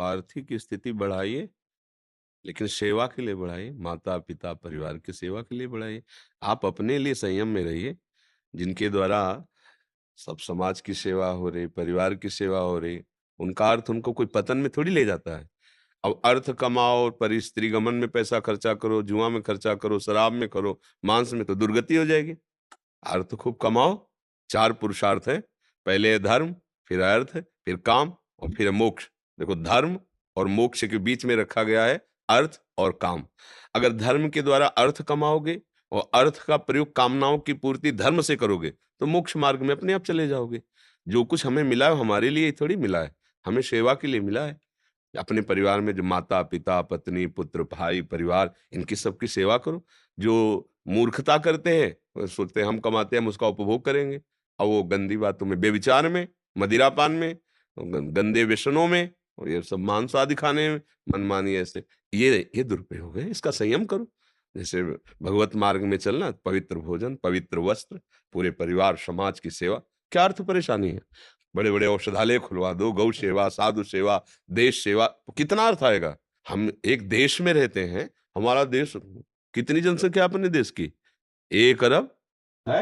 आर्थिक स्थिति बढ़ाइए, लेकिन सेवा के लिए बढ़ाइए, माता-पिता, परिवार की सेवा के लिए बढ़ाइए। आप अपने लिए संयम में रहिए, जिनके द्वारा सब समाज की सेवा हो रही, परिवार की सेवा हो रही, उनका अर्थ उनको कोई पतन में थोड़ी ले जाता है। अब अर्थ कमाओ, पर स्त्रीगमन में पैसा खर्चा करो, जुआ में खर्चा करो, शराब में करो, मांस में, तो दुर्गति हो जाएगी। अर्थ खूब कमाओ, 4 पुरुषार्थ हैं, पहले है धर्म, फिर अर्थ, फिर काम और फिर है मोक्ष। देखो धर्म और मोक्ष के बीच में रखा गया है अर्थ और काम। अगर धर्म के द्वारा अर्थ कमाओगे और अर्थ का प्रयोग कामनाओं की पूर्ति धर्म से करोगे, तो मोक्ष मार्ग में अपने आप चले जाओगे। जो कुछ हमें मिला है, हमारे लिए ही थोड़ी मिला है, हमें सेवा के लिए मिला है। अपने परिवार में जो माता-पिता, पत्नी, पुत्र, भाई, परिवार इनकी सबकी सेवा करो। जो मूर्खता करते हैं, वो सोचते हैं हम कमाते हैं, हम उसका उपभोग करेंगे और वो गंदी बातों में, व्यभिचार में, मदिरापान में, गंदे व्यसनों में और ये सब मांस आदि खाने में, मनमानी ऐसे, ये दुरुपयोग है, इसका संयम करो। जैसे भगवत मार्ग में चलना, पवित्र भोजन, पवित्र वस्त्र, पूरे परिवार, समाज की सेवा, क्या अर्थ परेशानी है? बड़े-बड़े औषधालय खुलवा दो, गौ सेवा, साधु सेवा, देश सेवा, तो कितना अर्थ आएगा? हम एक देश में रहते हैं, हमारा देश, कितनी जनसंख्या है अपने देश की? 1 अरब है?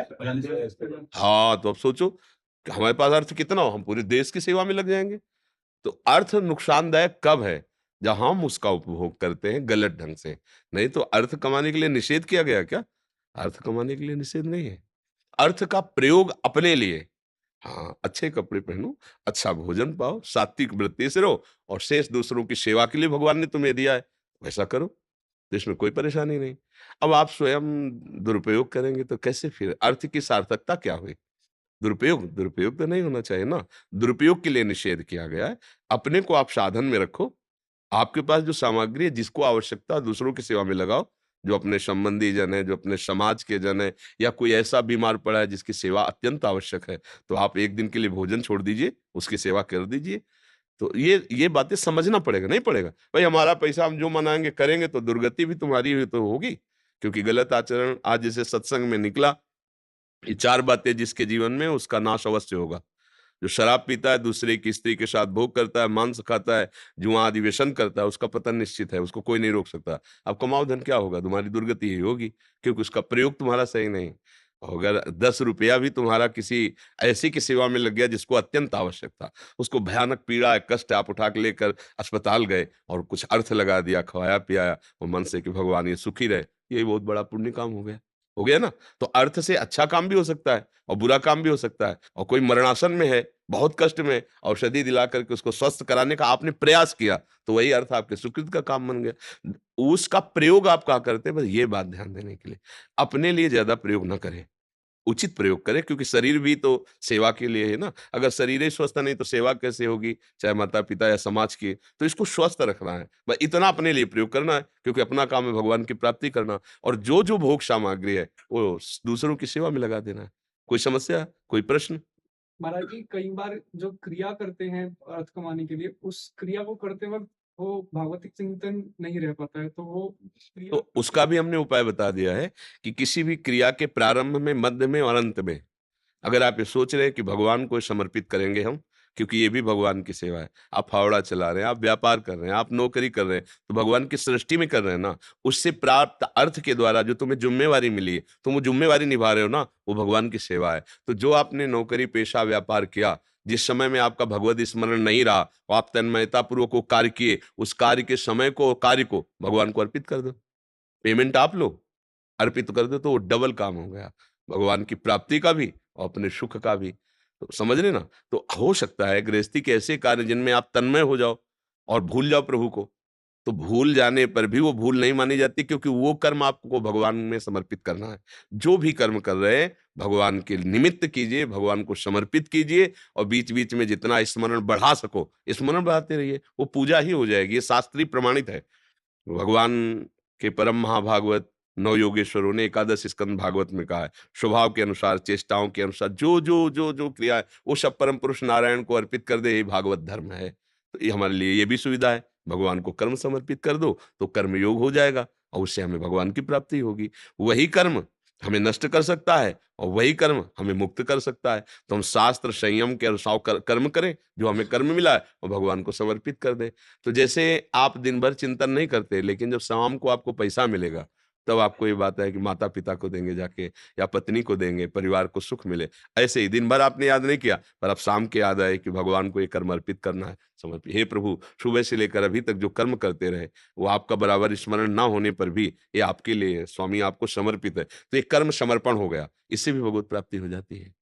हाँ, तो अब सोचो कि हमारे पास अर्थ कितना हो, हम पूरे देश की सेवा में लग जाएँगे। तो अर्थ नुकसानदायक कब है? जब हम उसका उपभोग करते हैं गलत ढंग से। नहीं तो अर्थ कमाने के लिए निषेध किया गया क्या? अर्थ कमाने के लिए निषेध नहीं है। अर्थ का प्रयोग अपने लिए। हाँ, अच्छे कपड़े पहनो, अच्छा भोजन पाओ, सात्विक वृत्ति से रहो और शेष दूसरों की सेवा के लिए भगवान ने तुम्हें दिया है, वैसा करो, तो इसमें कोई परेशानी नहीं। अब आप स्वयं दुरुपयोग करेंगे तो कैसे फिर अर्थ की सार्थकता क्या हुई? दुरुपयोग तो नहीं होना चाहिए ना। दुरुपयोग के लिए निषेध किया गया है। अपने को आप साधन में रखो। आपके पास जो सामग्री है, जिसको आवश्यकता है दूसरों की सेवा में लगाओ। जो अपने संबंधी जन हैं, जो अपने समाज के जन हैं या कोई ऐसा बीमार पड़ा है जिसकी सेवा अत्यंत आवश्यक है, तो आप 1 दिन के लिए भोजन छोड़ दीजिए, उसकी सेवा कर दीजिए। तो ये बातें समझना पड़ेगा, नहीं पड़ेगा? भाई हमारा पैसा हम जो मनाएँगे करेंगे तो दुर्गति भी तुम्हारी ही तो होगी। क्योंकि गलत आचरण आज जैसे सत्संग में निकला, ये 4 बातें जिसके जीवन में उसका नाश अवश्य होगा। जो शराब पीता है, दूसरे की स्त्री के साथ भोग करता है, मांस खाता है, जुआ आदि व्यसन करता है, उसका पतन निश्चित है, उसको कोई नहीं रोक सकता। अब कमाओ धन क्या होगा? तुम्हारी दुर्गति ही होगी, क्योंकि उसका प्रयोग तुम्हारा सही नहीं। और अगर 10 रुपया भी तुम्हारा किसी ऐसी की सेवा में लग गया जिसको अत्यंत आवश्यक था, उसको भयानक पीड़ा है, कष्ट है, आप उठा के लेकर अस्पताल गए और कुछ अर्थ लगा दिया, खवाया-पियाया और मन से कि भगवान ये सुखी रहे, यही बहुत बड़ा पुण्य काम हो गया। हो गया ना? तो अर्थ से अच्छा काम भी हो सकता है और बुरा काम भी हो सकता है और कोई मरणासन में है, बहुत कष्ट में, औषधि दिला करके उसको स्वस्थ कराने का आपने प्रयास किया, तो वही अर्थ आपके सुकृत का काम बन गया। उसका प्रयोग आप क्या करते हैं, बस ये बात ध्यान देने के लिए। अपने लिए ज़्यादा प्रयोग ना करें, उचित प्रयोग करें क्योंकि शरीर भी तो सेवा के लिए है ना। अगर शरीर ही स्वस्थ नहीं तो सेवा कैसे होगी, चाहे माता-पिता या समाज की। तो इसको स्वस्थ रखना है, बस इतना अपने लिए प्रयोग करना है क्योंकि अपना काम है भगवान की प्राप्ति करना और जो-जो भोग सामग्री है, वो दूसरों की सेवा में लगा देना है। कोई समस्या? कोई प्रश्न? महाराज जी कई बार जो क्रिया करते हैं अर्थ कमाने के लिए, उस क्रिया को करते वक़्त वो भागवतिक चिंतन नहीं रह पाता है, तो वो क्रिया तो उसका भी हमने उपाय बता दिया है कि किसी भी क्रिया के प्रारंभ में, मध्य में और अंत में अगर आप ये सोच रहे हैं कि भगवान को समर्पित करेंगे हम, क्योंकि ये भी भगवान की सेवा है। आप फावड़ा चला रहे हैं, आप व्यापार कर रहे हैं, आप नौकरी कर रहे हैं, तो भगवान की सृष्टि में कर रहे हैं ना। उससे प्राप्त अर्थ के द्वारा जो तुम्हें ज़िम्मेवारी मिली है, तुम वो ज़िम्मेवारी निभा रहे हो ना, वो भगवान की सेवा है। तो जो आपने नौकरी, पेशा, व्यापार किया, जिस समय में आपका भगवत स्मरण नहीं रहा, वो आप तन्मयतापूर्वक वो कार्य किए, उस कार्य के समय को और कार्य को भगवान को अर्पित कर दो। पेमेंट आप लो, अर्पित कर दो तो वो डबल काम हो गया। भगवान की प्राप्ति का भी और अपने सुख का भी। तो समझ रहे ना? तो हो सकता है गृहस्थी के ऐसे कार्य जिनमें आप तन्मय हो जाओ और भूल जाओ प्रभु को। तो भूल जाने पर भी वो भूल नहीं मानी जाती क्योंकि वो कर्म आपको भगवान में समर्पित करना है। जो भी कर्म कर रहे हैं, भगवान के निमित्त कीजिए, भगवान को समर्पित कीजिए और बीच-बीच में जितना स्मरण बढ़ा सको, स्मरण बढ़ाते रहिए। वो पूजा ही हो जाएगी, ये शास्त्रीय प्रमाणित है। भगवान के परम महाभागवत नौ योगेश्वरों ने एकादश स्कंद भागवत में कहा है, स्वभाव के अनुसार, चेष्टाओं के अनुसार जो क्रिया है, वो सब परम पुरुष नारायण को अर्पित कर दे, यही भागवत धर्म है। तो ये हमारे लिए ये भी सुविधा है, भगवान को कर्म समर्पित कर दो, तो कर्म योग हो जाएगा और उससे हमें भगवान की प्राप्ति होगी। वही कर्म हमें नष्ट कर सकता है और वही कर्म हमें मुक्त कर सकता है। तो हम शास्त्र संयम के अनुसार कर्म करें, जो हमें कर्म मिला है और भगवान को समर्पित कर दें। तो जैसे आप दिन भर चिंतन नहीं करते, लेकिन जब शाम को आपको पैसा मिलेगा, तब आपको ये बात है कि माता-पिता को देंगे जाके या पत्नी को देंगे, परिवार को सुख मिले। ऐसे ही दिन भर आपने याद नहीं किया, पर अब शाम को याद आए कि भगवान को ये कर्म अर्पित करना है, समर्पित। हे प्रभु, सुबह से लेकर अभी तक जो कर्म करते रहे, वो आपका बराबर स्मरण ना होने पर भी ये आपके लिए है, स्वामी आपको समर्पित है। तो ये कर्म समर्पण हो गया, इससे भी भगवत प्राप्ति हो जाती है।